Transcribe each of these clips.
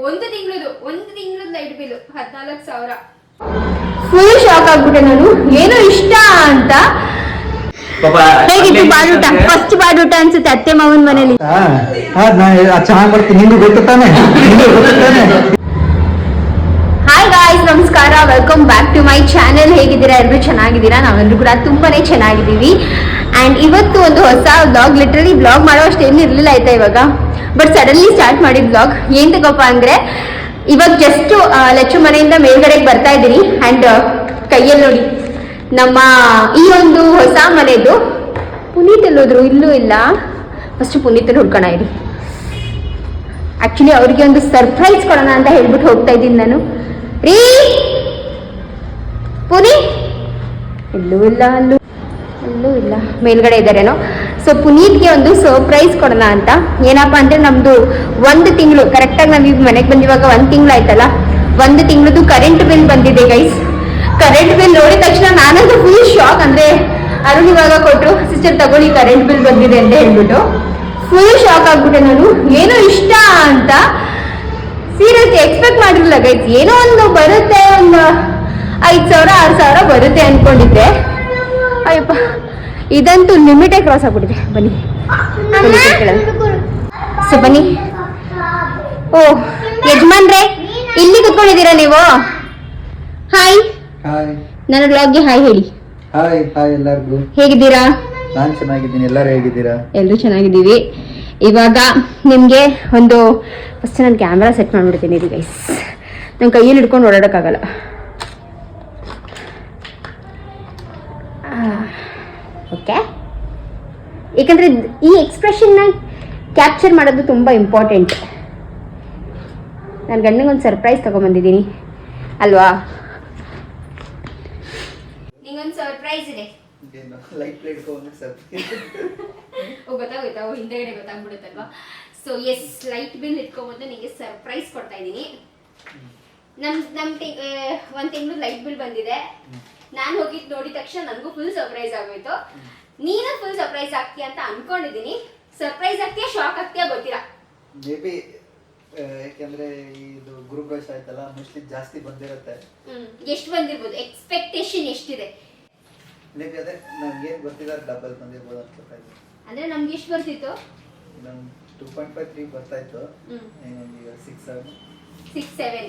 ಒಂದು ತಿಂಗಳದ್ದು light bill 14,000. Full shock ಆಗ್ಬಿಟ್ಟೆ ನಾನು. ಏನೋ ಇಷ್ಟ ಅಂತ. ಹೇಗಿತ್ತು ಬಾಡೂಟ? ಫಸ್ಟ್ ಬಾಡೂಟ ಅನ್ಸುತ್ತೆ ಅತ್ತೆ ಮಾವನ ಮನೇಲಿ. ಚೆನ್ನಾಗಿ ಬರ್ತೀನಿ, ನಿಂಗೆ ಗೊತ್ತಾನೆ. ಹಾಯ್ ಗಾಯ್ಸ್, ನಮಸ್ಕಾರ, welcome back to my channel. ಹೇಗಿದ್ದೀರಾ? ಎಲ್ಲರೂ ಚೆನ್ನಾಗಿದ್ದೀರಾ? ನಾವೆಲ್ಲರೂ ಕೂಡ ತುಂಬಾನೇ ಚೆನ್ನಾಗಿದ್ದೀವಿ. ಅಂಡ್ ಇವತ್ತು ಒಂದು ಹೊಸ ಬ್ಲಾಗ್, ಲಿಟ್ರಲಿ ಬ್ಲಾಗ್ ಮಾಡೋ ಅಷ್ಟೇನು ಇರ್ಲಿಲ್ಲ ಆಯ್ತಾ ಇವಾಗ, ಬಟ್ ಸಡನ್ಲಿ ಸ್ಟಾರ್ಟ್ ಮಾಡಿದ ಬ್ಲಾಗ್. ಏನ್ ತಗೋಪ್ಪ ಅಂದ್ರೆ, ಇವಾಗ ಜಸ್ಟ್ ಲಚ್ಚು ಮನೆಯಿಂದ ಮೇಲ್ಗಡೆಗೆ ಬರ್ತಾ ಇದ್ದೀನಿ. ಅಂಡ್ ಕೈಯಲ್ಲಿ ನೋಡಿ ನಮ್ಮ ಈ ಒಂದು ಹೊಸ ಮನೆದು ಪುನೀತ್ ಎಲ್ಲೋದ್ರು? ಇಲ್ಲೂ ಇಲ್ಲ. ಫಸ್ಟ್ ಪುನೀತಲ್ಲಿ ಹುಡ್ಕೋಣ ಇರಿ. ಆಕ್ಚುಲಿ ಅವ್ರಿಗೆ ಒಂದು ಸರ್ಪ್ರೈಸ್ ಕೊಡೋಣ ಅಂತ ಹೇಳ್ಬಿಟ್ಟು ಹೋಗ್ತಾ ಇದ್ದೀನಿ ನಾನು. ರೀ ಪುನಿ ಎಲ್ಲೂ ಇಲ್ಲ, ಅಲ್ಲೂ ಇಲ್ಲ, ಮೇಲ್ಗಡೆ ಇದ್ದಾರೇನೋ. ಸೊ ಪುನೀತ್ಗೆ ಒಂದು ಸರ್ಪ್ರೈಸ್ ಕೊಡೋಣ ಅಂತ. ಏನಪ್ಪ ಅಂದ್ರೆ, ನಮ್ದು 1 ತಿಂಗಳು ಕರೆಕ್ಟಾಗಿ ನಾವು ಈಗ ಮನೆಗೆ ಬಂದಿವಾಗ 1 ತಿಂಗಳು ಆಯ್ತಲ್ಲ, 1 ತಿಂಗಳದ್ದು ಕರೆಂಟ್ ಬಿಲ್ ಬಂದಿದೆ ಗೈಸ್. ಕರೆಂಟ್ ಬಿಲ್ ನೋಡಿದ ತಕ್ಷಣ ನಾನಂತೂ ಫುಲ್ ಶಾಕ್. ಅಂದ್ರೆ ಅರುಣ್ ಇವಾಗ ಕೊಟ್ಟರು, ಸಿಸ್ಟರ್ ತಗೊಳ್ಳಿ ಕರೆಂಟ್ ಬಿಲ್ ಬಂದಿದೆ ಅಂತ ಹೇಳ್ಬಿಟ್ಟು ಫುಲ್ ಶಾಕ್ ಆಗ್ಬಿಟ್ಟೆ ನಾನು. ಏನೋ ಇಷ್ಟ ಅಂತ ಸೀರಿಯಸ್ ಎಕ್ಸ್ಪೆಕ್ಟ್ ಮಾಡಿರಲಿಲ್ಲ ಗೈಸ್. ಏನೋ ಒಂದು ಬರುತ್ತೆ, ಒಂದು 5,000 6,000 ಬರುತ್ತೆ ಅನ್ಕೊಂಡಿದ್ದೆ. ಅಯ್ಯಪ್ಪ, ಇದಂತೂ ಲಿಮಿಟೇ ಕ್ರಾಸ್ ಆಗ್ಬಿಟ್ಟಿದೆ. ಬನ್ನಿ ಸೊ ಬನ್ನಿ. ಓ ಯಜಮಾನ್ರೆ, ಇಲ್ಲಿ ಕುತ್ಕೊಂಡಿದ್ದೀರಾ ನೀವು? ಹಾಯ್, ನನ್ನ ಬ್ಲಾಗ್ಗೆ ಹಾಯ್ ಹೇಳಿ. ಹಾಯ್ ಹಾಯ್ ಎಲ್ಲರಿಗೂ. ಹೇಗಿದ್ದೀರಾ? ನಾನು ಚೆನ್ನಾಗಿದ್ದೀನಿ, ಎಲ್ಲರೂ ಹೇಗಿದ್ದೀರಾ? ಎಲ್ಲರೂ ಚೆನ್ನಾಗಿದ್ದೀವಿ. ಇವಾಗ ನಿಮಗೆ ಒಂದು ಫಸ್ಟ್ ನಾನು ಕ್ಯಾಮ್ರಾ ಸೆಟ್ ಮಾಡಿಬಿಡ್ತೀನಿ ಇದು ಗೈಸ್. ನನ್ನ ಕೈಯಲ್ಲಿ ಹಿಡ್ಕೊಂಡು ಓಡಾಡೋಕ್ಕಾಗಲ್ಲ. ಓಕೆ, ಏಕೆಂದರೆ ಈ ಎಕ್ಸ್ಪ್ರೆಷನ್ನ ಕ್ಯಾಪ್ಚರ್ ಮಾಡೋದು ತುಂಬ ಇಂಪಾರ್ಟೆಂಟ್. ನನ್ನ ಗಂಡಂಗೆ ಒಂದು ಸರ್ಪ್ರೈಸ್ ತೊಗೊಂಬಂದಿದ್ದೀನಿ ಅಲ್ವಾ? ನಿಂಗೊಂದು ಸರ್ಪ್ರೈಸ್ ಇದೆ. ಗೊತ್ತಾಗೋಯ್ತಾ? ಹಿಂದೆಗಡೆ ಗೊತ್ತಾಗ್ಬಿಡುತ್ತಲ್ವಾ? ಸೊ ಎಸ್, ಲೈಟ್ ಬಿಲ್ ಇಟ್ಕೊಂಡ್ಬಂದು ನಿಮಗೆ ಸರ್ಪ್ರೈಸ್ ಕೊಡ್ತಾ ಇದ್ದೀನಿ. ನಮ್ಮ 1 ತಿಂಗಳು ಲೈಟ್ ಬಿಲ್ ಬಂದಿದೆ. ನಾನು ಹೋಗಿದ್ದು ನೋಡಿದ ತಕ್ಷಣ ನನಗೂ ಫುಲ್ ಸರ್ಪ್ರೈಸ್ ಆಗೋಯ್ತು. ನೀನು ಫುಲ್ ಸರ್ಪ್ರೈಸ್ ಆಗ್ತೀಯ ಅಂತ ಅನ್ಕೊಂಡಿದ್ದೀನಿ. ಸರ್ಪ್ರೈಸ್ ಆಗ್ತೀಯಾ, ಶಾಕ್ ಆಗ್ತೀಯಾ ಗೊತ್ತಿಲ್ಲ. ಮೇ ಬಿ ಯಾಕೆಂದ್ರೆ ಇದು ಗ್ರೂಪ್ ವೈಸ್ ಆಯ್ತಲ್ಲ, ಮೋಸ್ಟ್ಲಿ ಜಾಸ್ತಿ ಬಂದಿರುತ್ತೆ. ಎಷ್ಟು ಬಂದಿರ್ಬೋದು? ಎಕ್ಸ್ಪೆಕ್ಟೇಷನ್ ಎಷ್ಟಿದೆ? ಮೇ ಬಿ ಅದೇ ನಮ್ಗೆ ಏನು ಬರ್ತಿಲ್ಲ, ಡಬಲ್ ಬಂದಿರ್ಬೋದು ಅಂತ. ಅಂದ್ರೆ ನಮ್ಗೆ ಎಷ್ಟು ಬರ್ತಿತ್ತು? ನಮ್ 2.53 ಬರ್ತಾ ಇತ್ತು. ಈಗ 6 7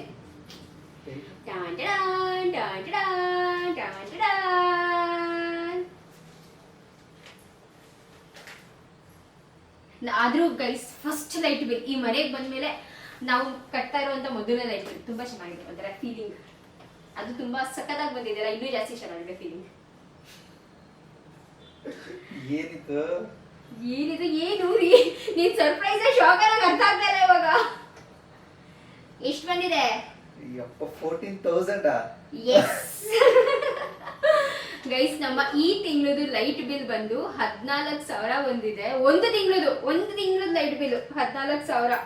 ಆದ್ರೂ ಗೈಸ್, ಫಸ್ಟ್ ಲೈಟ್ ಬಿಲ್ ಈ ಮನೆಗೆ ಬಂದ್ಮೇಲೆ ನಾವು ಕಟ್ತಾ ಇರುವಂತ ಮೊದಲನೇ ಲೈಟ್ ಬಿಲ್ ತುಂಬಾ ಚೆನ್ನಾಗಿದೆ. ಒಂಥರ ಫೀಲಿಂಗ್ ಅದು ತುಂಬಾ ಸಖತ್ತಾಗಿ ಬಂದಿದೆ. ಇನ್ನೂ ಜಾಸ್ತಿ ಚೆನ್ನಾಗಿದೆ ಫೀಲಿಂಗ್. ಏನಿದು ಏನು ರೀ, ನೀನ್ ಸರ್ಪ್ರೈಸ್ ಶಾಕ್ ಆಗಿ ಅರ್ಥ ಆಗ್ತಾ ಇಲ್ಲ ಇವಾಗ. ಎಷ್ಟು ಬಂದಿದೆ? 14,000. ಗೈಸ್, ನಮ್ಮ ಈ ತಿಂಗಳದು ಲೈಟ್ ಬಿಲ್ ಬಂದು 14,000 ಬಂದಿದೆ. ಒಂದು ತಿಂಗಳದ್ದು ಲೈಟ್ ಬಿಲ್ 14,000.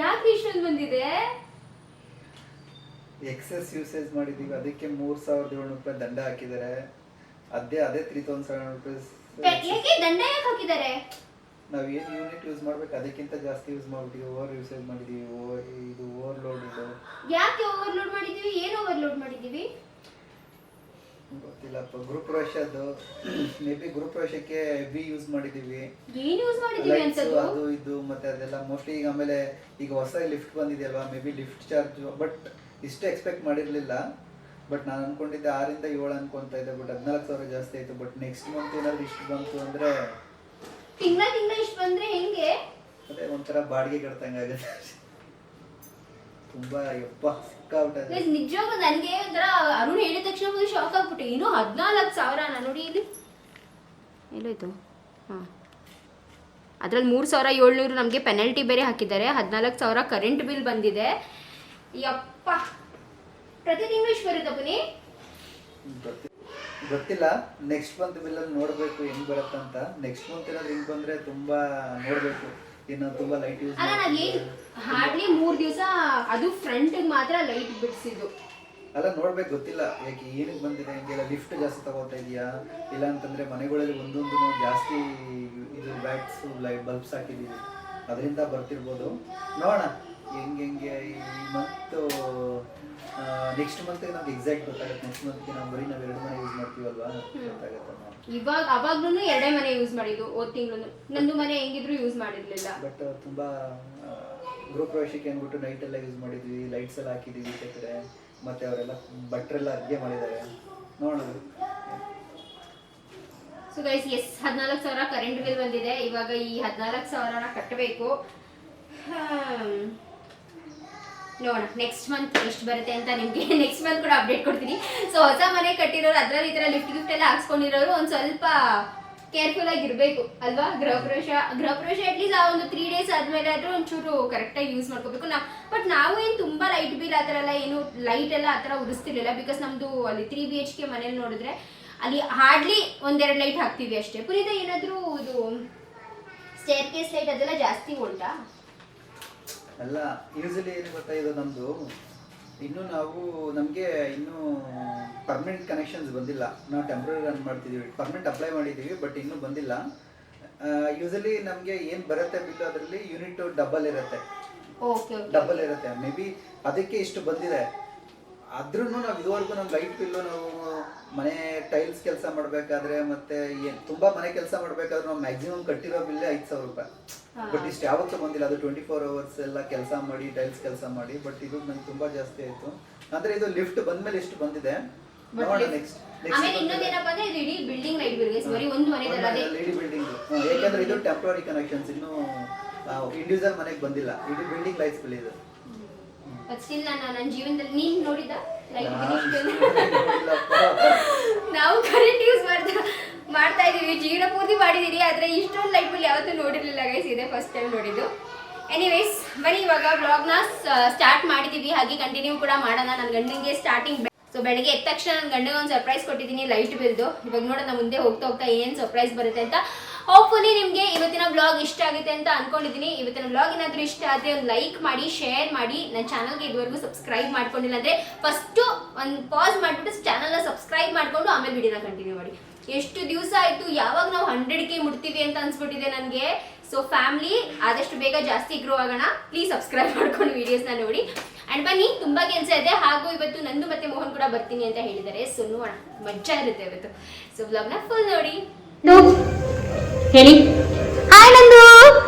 ಯಾಕೆ ಇಷ್ಟೊಂದು ಬಂದಿದೆ? ಎಕ್ಸೆಸ್ ಯೂಸೇಜ್ ಮಾಡಿದೀವಿ, ಅದಕ್ಕೆ 3,700 ರೂಪಾಯಿ ದಂಡ ಹಾಕಿದ್ದಾರೆ. ಅದೇ 3,700 ರೂಪಾಯಿ. ಯಾಕೆ ದಂಡ ಯಾಕೆ ಹಾಕಿದ್ದಾರೆ? ನಾವ್ ಏನ್ ಯೂನಿಟ್ ಯೂಸ್ ಮಾಡ್ಬೇಕು ಅದಕ್ಕಿಂತ ಜಾಸ್ತಿ ಯೂಸ್ ಮಾಡ್ಬಿಟ್ಟಿವಿ, ಓವರ್ ಯೂಸೇಜ್ ಮಾಡಿದೀವಿ. ಇದು ಓವರ್ಲೋಡ್. ಇದು ಯಾಕೆ ಓವರ್ಲೋಡ್ ಮಾಡಿದೀವಿ? ಏನು ಓವರ್ಲೋಡ್ ಮಾಡಿದೀವಿ ಗೊತ್ತಿಲ್ಲಪ್ಪ. ಗ್ರೂಪ್ ಪ್ರವೇಶದ್ದು ಮೇ ಬಿ ಗ್ರೂಪ್ ಪ್ರವೇಶಕ್ಕೆ ಹೆವಿ ಯೂಸ್ ಮಾಡಿದೀವಿ. ಏನು ಯೂಸ್ ಮಾಡಿದೀವಿ ಅಂತದ್ದು? ಅದು ಇದು ಮತ್ತೆ ಅದೆಲ್ಲ ಮೋಸ್ಟ್ಲಿ. ಈಗ ಆಮೇಲೆ ಈಗ ಹೊಸ ಲಿಫ್ಟ್ ಬಂದಿದೆಯಲ್ವಾ, maybe lift charge. But ಇಷ್ಟು ಎಕ್ಸ್ಪೆಕ್ಟ್ ಮಾಡಿರ್ಲಿಲ್ಲ. ಬಟ್ ನಾನು ಅನ್ಕೊಂಡಿದ್ದೆ 6 ಇಂದ 7 ಅನ್ಕೊಂತ ಇದ್ದೆ. ಬಟ್ 14,000 ಜಾಸ್ತಿ ಆಯ್ತು. ಬಟ್ ನೆಕ್ಸ್ಟ್ ಮಂತ್ ಏನಾದ್ರು ಇಷ್ಟು ಬಂತು ಅಂದ್ರೆ, ತಿಂಗಳ ಇಷ್ಟು ಬಂದ್ರೆ ಹೆಂಗೆ? ಅದೇ ಒಂಥರ ಬಾಡಿಗೆ ಕಟ್ತಂಗ ಆಗುತ್ತೆ. ತುಂಬಾ ಸಿಕ್ಕಾಬಿಟ್ಟೆ. ನಿಜವಾಗ್ಲೂ ನನಗೆ ಒಂಥರ ಅರುಣ್ ಹೇಳಿದ ತಕ್ಷಣ ಫುಲ್ ಶಾಕ್ ಆಗ್ಬಿಟ್ಟೆ. ಇನ್ನು 14,000 ನೋಡಿ ಇಲ್ಲಿ ಎಲ್ಲೋಯ್ತು. ಅದ್ರಲ್ಲಿ 3,700 ನಮಗೆ ಪೆನಲ್ಟಿ ಬೇರೆ ಹಾಕಿದ್ದಾರೆ. 14,000 ಕರೆಂಟ್ ಬಿಲ್ ಬಂದಿದೆ. ಯಪ್ಪ, ಪ್ರತಿ ತಿಂಗಳು ಇಷ್ಟು ಬರುತ್ತೆ ಪುನಿ? ಗೊತ್ತಿಲ್ಲ. ನೆಕ್ಸ್ಟ್ ಮಂತ್ ಬಿಲ್ ಅಲ್ಲಿ ನೋಡ್ಬೇಕು ಹೆಂಗ್ ಬರುತ್ತಂತ. ನೆಕ್ಸ್ಟ್ ಮಂತ್ ಏನಾದ್ರು ಹಿಂಗ್ ಬಂದ್ರೆ ತುಂಬಾ ನೋಡ್ಬೇಕು. ಇನ್ನು ತುಂಬಾ ಲೈಟ್ ಯೂಸ್ ಹಾರ್ಡ್ಲಿ 3 ದಿವಸ ಅದು ಫ್ರಂಟ್ ಮಾತ್ರ ಲೈಟ್ ಬಿಡಿಸಿದ್ದು. ಅಲ್ಲ ನೋಡ್ಬೇಕು, ಗೊತ್ತಿಲ್ಲ ಯಾಕೆ ಏನಕ್ಕೆ ಬಂದಿದೆ. ಹಿಂಗೆಲ್ಲ ಲಿಫ್ಟ್ ಜಾಸ್ತಿ ತಗೋತಾ ಇದೆಯಾ, ಇಲ್ಲ ಅಂತಂದ್ರೆ ಮನೆಗಳಲ್ಲಿ ಒಂದೊಂದು ಜಾಸ್ತಿ ಇದು ಬ್ಯಾಟ್ಸ್ ಲೈಟ್ ಬಲ್ಬ್ಸ್ ಹಾಕಿದೀವಿ. ಅದರಿಂದ ಬರ್ತಿರ್ಬೋದು. ನೋಡೋಣ ಹೆಂಗೆ ಈ ಮಂತು ನೆಕ್ಸ್ಟ್ ಮಂತ್ಗೆ ನಮ್ಗೆ ಎಕ್ಸಾಕ್ಟ್ ಗೊತ್ತಾಗುತ್ತೆ. ನೆಕ್ಸ್ಟ್ ಮಂತ್ಗೆ ನಾವು ಬರೀ ನಾವು 2 ಮನೆ ಯೂಸ್ ಮಾಡ್ತೀವಲ್ವಾ, ಗೊತ್ತಾಗುತ್ತೆ. ಇವಾಗ ಅವಾಗ್ಲೂ 2 ಮನೆ ಯೂಸ್ ಮಾಡಿದ್ದು. ಹೋದ ತಿಂಗಳು ನಂದು ಮನೆ ಹೆಂಗಿದ್ರು ಯೂಸ್ ಮಾಡಿರ್ಲಿಲ್ಲ. ಬಟ್ ತುಂಬಾ ಗೃಹ ಪ್ರವೇಶಕ್ಕೆ ಅಂದ್ಬಿಟ್ಟು ನೈಟ್ ಎಲ್ಲ ಯೂಸ್ ಮಾಡಿದ್ವಿ, ಲೈಟ್ಸ್ ಎಲ್ಲ ಹಾಕಿದೀವಿ ಈಚೆ ಕಡೆ, ಮತ್ತೆ ಅವರೆಲ್ಲ ಭಟ್ರೆಲ್ಲ ಅಡುಗೆ ಮಾಡಿದ್ದಾರೆ. ನೋಡೋಣ. ಸೊ ಗೈಸ್, 14,000 ಕರೆಂಟ್ ಬಿಲ್ ಬಂದಿದೆ. ಇವಾಗ ಈ 14,000ನ ಕಟ್ಟಬೇಕು. ನೋಡೋಣ ನೆಕ್ಸ್ಟ್ ಮಂತ್ ಎಷ್ಟು ಬರುತ್ತೆ ಅಂತ ನಿಮಗೆ ನೆಕ್ಸ್ಟ್ ಮಂತ್ ಕೂಡ ಅಪ್ಡೇಟ್ ಕೊಡ್ತೀನಿ. ಸೊ ಹೊಸ ಮನೆ ಕಟ್ಟಿರೋರು, ಅದರಲ್ಲಿ ಈ ಥರ ಲಿಫ್ಟ್ ಗಿಫ್ಟ್ ಎಲ್ಲ ಹಾಕ್ಸ್ಕೊಂಡಿರೋರು ಒಂದು ಸ್ವಲ್ಪ ಕೇರ್ಫುಲ್ ಆಗಿರಬೇಕು ಅಲ್ವಾ. ಗೃಹ ಪ್ರವೇಶ ಅಟ್ಲೀಸ್ಟ್ ಆ ಒಂದು 3 days ಆದಮೇಲೆ ಆದರೂ ಒಂಚೂರು ಕರೆಕ್ಟಾಗಿ ಯೂಸ್ ಮಾಡ್ಕೋಬೇಕು. ಬಟ್ ನಾವು ಏನು ತುಂಬ ಲೈಟ್ ಬಿಲ್ ಆ ಥರ ಎಲ್ಲ ಏನು ಲೈಟ್ ಎಲ್ಲ ಆ ಥರ ಉರಿಸ್ತಿರ್ಲಿಲ್ಲ. ಬಿಕಾಸ್ ನಮ್ಮದು ಅಲ್ಲಿ 3 BHK ಮನೇಲಿ ನೋಡಿದ್ರೆ ಅಲ್ಲಿ ಹಾರ್ಡ್ಲಿ 1-2 ಲೈಟ್ ಹಾಕ್ತೀವಿ ಅಷ್ಟೇ. ಪುನೀತ ಏನಾದರೂ ಇದು ಸ್ಟೇರ್ ಕೇಸ್ ಲೈಟ್ ಅದೆಲ್ಲ ಜಾಸ್ತಿ ಉಂಟಾ? ಅಲ್ಲ, ಯೂಸಲಿ ಏನು ಗೊತ್ತಾ, ಇದು ನಮ್ಮದು ಇನ್ನೂ ನಮಗೆ ಇನ್ನೂ ಪರ್ಮನೆಂಟ್ ಕನೆಕ್ಷನ್ಸ್ ಬಂದಿಲ್ಲ. ನಾವು ಟೆಂಪ್ರರಿ ರನ್ ಮಾಡ್ತಿದ್ದೀವಿ, ಪರ್ಮನೆಂಟ್ ಅಪ್ಲೈ ಮಾಡಿದ್ದೀವಿ, ಬಟ್ ಇನ್ನೂ ಬಂದಿಲ್ಲ. ಯೂಸಲಿ ನಮಗೆ ಏನು ಬರುತ್ತೆ ಬಿಲ್ ಅದರಲ್ಲಿ ಯೂನಿಟ್ ಡಬಲ್ ಇರುತ್ತೆ. ಮೇ ಬಿ ಅದಕ್ಕೆ ಇಷ್ಟು ಬಂದಿದೆ. ಆದ್ರೂ ನಾವು ಇದುವರೆಗೂ ನಮ್ಮ ಲೈಟ್ ಬಿಲ್ಲು, ನಾವು ಮನೆ ಟೈಲ್ಸ್ ಕೆಲಸ ಮಾಡಬೇಕಾದ್ರೆ ಮತ್ತೆ ತುಂಬಾ ಮನೆ ಕೆಲಸ ಮಾಡಬೇಕಾದ್ರೆ ನಾವು ಮ್ಯಾಕ್ಸಿಮಮ್ ಕಟ್ಟಿರೋ ಬಿಲ್ಲೇ 5,000 ರೂಪಾಯಿ. ಬಟ್ ಇಷ್ಟು ಯಾವತ್ತೂ ಬಂದಿಲ್ಲ. ಅದು 24 hours ಎಲ್ಲ ಕೆಲಸ ಮಾಡಿ, ಟೈಲ್ಸ್ ಕೆಲಸ ಮಾಡಿ. ಬಟ್ ಇದು ನಂಗೆ ತುಂಬಾ ಜಾಸ್ತಿ ಆಯ್ತು. ಅಂದ್ರೆ ಇದು ಲಿಫ್ಟ್ ಬಂದ್ಮೇಲೆ ಎಷ್ಟು ಬಂದಿದೆ ನೋಡೋಣ. ನೆಕ್ಸ್ಟ್ ಇನ್ನೊಂದೇನಪ್ಪ ಅಂದ್ರೆ ಇದು ಇಡೀ ಬಿಲ್ಡಿಂಗ್ ಲೈಟ್ ಬಿಲ್ಗೆ ಬರೀ ಒಂದು ಮನೆದಲ್ಲ, ಇಡೀ ಬಿಲ್ಡಿಂಗ್. ಯಾಕಂದ್ರೆ ಇದು ಟೆಂಪರರಿ ಕನೆಕ್ಷನ್ಸ್, ಇನ್ನು ಇಂಡಿವಿಜುವಲ್ ಮನೆಗೆ ಬಂದಿಲ್ಲ. ಇಡೀ ಬಿಲ್ಡಿಂಗ್ ಲೈಟ್ಸ್ ಬಿಲ್ ಇದು. ಸ್ಟಿಲ್ ನನ್ನ ಜೀವನದಲ್ಲಿ ನೀನು ನೋಡಿದ ಲೈಟ್ ನಾವು ಕರೆಂಟ್ ಯೂಸ್ ಮಾಡ್ತಾ ಇದೀವಿ, ಜೀವನ ಪೂರ್ತಿ ಮಾಡಿದೀನಿ. ಆದ್ರೆ ಇಷ್ಟೊಂದು ಲೈಟ್ ಬಿಲ್ ಯಾವತ್ತೂ ನೋಡಿರ್ಲಿಲ್ಲ ಗೈಸ್, ಇದೆ ಫಸ್ಟ್ ಟೈಮ್ ನೋಡಿದ್ದು. ಎನಿವೇಸ್ ಬನ್ನಿ ಇವಾಗ ಬ್ಲಾಗ್ನ ಸ್ಟಾರ್ಟ್ ಮಾಡಿದೀವಿ, ಹಾಗೆ ಕಂಟಿನ್ಯೂ ಕೂಡ ಮಾಡೋಣ. ನನ್ನ ಗಂಡನಿಗೆ ಸ್ಟಾರ್ಟಿಂಗ್ ಸೊ ಬೆಳಗ್ಗೆ ಎದ್ದ ತಕ್ಷಣ ನನ್ನ ಗಂಡನಿಗೆ ಒಂದು ಸರ್ಪ್ರೈಸ್ ಕೊಟ್ಟಿದ್ದೀನಿ ಲೈಟ್ ಬಿಲ್ದು. ಇವಾಗ ನೋಡೋಣ ಮುಂದೆ ಹೋಗ್ತಾ ಏನು ಸರ್ಪ್ರೈಸ್ ಬರುತ್ತೆ ಅಂತ. ಹೋಪ್ಫುಲಿ ನಿಮಗೆ ಇವತ್ತಿನ ಬ್ಲಾಗ್ ಇಷ್ಟ ಆಗುತ್ತೆ ಅಂತ ಅನ್ಕೊಂಡಿದ್ದೀನಿ. ಇವತ್ತಿನ ಬ್ಲಾಗ್ ಏನಾದರೂ ಇಷ್ಟ ಆದರೆ ಒಂದು ಲೈಕ್ ಮಾಡಿ, ಶೇರ್ ಮಾಡಿ. ನನ್ನ ಚಾನಲ್ಗೆ ಇದುವರೆಗೂ ಸಬ್ಸ್ಕ್ರೈಬ್ ಮಾಡ್ಕೊಂಡಿಲ್ಲ ಅಂದರೆ ಫಸ್ಟು ಒಂದು ಪಾಸ್ ಮಾಡಿಬಿಟ್ಟು ಚಾನಲ್ನ ಸಬ್ಸ್ಕ್ರೈಬ್ ಮಾಡಿಕೊಂಡು ಆಮೇಲೆ ವಿಡಿಯೋನ ಕಂಟಿನ್ಯೂ ಮಾಡಿ. ಎಷ್ಟು ದಿವಸ ಆಯಿತು, ಯಾವಾಗ ನಾವು 100K ಮುಟ್ತೀವಿ ಅಂತ ಅನ್ಸ್ಬಿಟ್ಟಿದೆ ನನಗೆ. ಸೊ ಫ್ಯಾಮಿಲಿ ಆದಷ್ಟು ಬೇಗ ಜಾಸ್ತಿ ಗ್ರೋ ಆಗೋಣ. ಪ್ಲೀಸ್ ಸಬ್ಸ್ಕ್ರೈಬ್ ಮಾಡ್ಕೊಂಡು ವೀಡಿಯೋಸ್ನ ನೋಡಿ. ಆ್ಯಂಡ್ ಬನ್ನಿ, ತುಂಬ ಕೆಲಸ ಇದೆ. ಹಾಗೂ ಇವತ್ತು ನಂದು ಮತ್ತೆ ಮೋಹನ್ ಕೂಡ ಬರ್ತೀನಿ ಅಂತ ಹೇಳಿದ್ದಾರೆ. ಸೊ ನೋಡೋಣ, ಮಜಾ ಇರುತ್ತೆ ಇವತ್ತು. ಸೊ ಬ್ಲಾಗ್ನ ಫುಲ್ ನೋಡಿ. ಹೇಳಿ ಹಾಯ್ ನಂದು.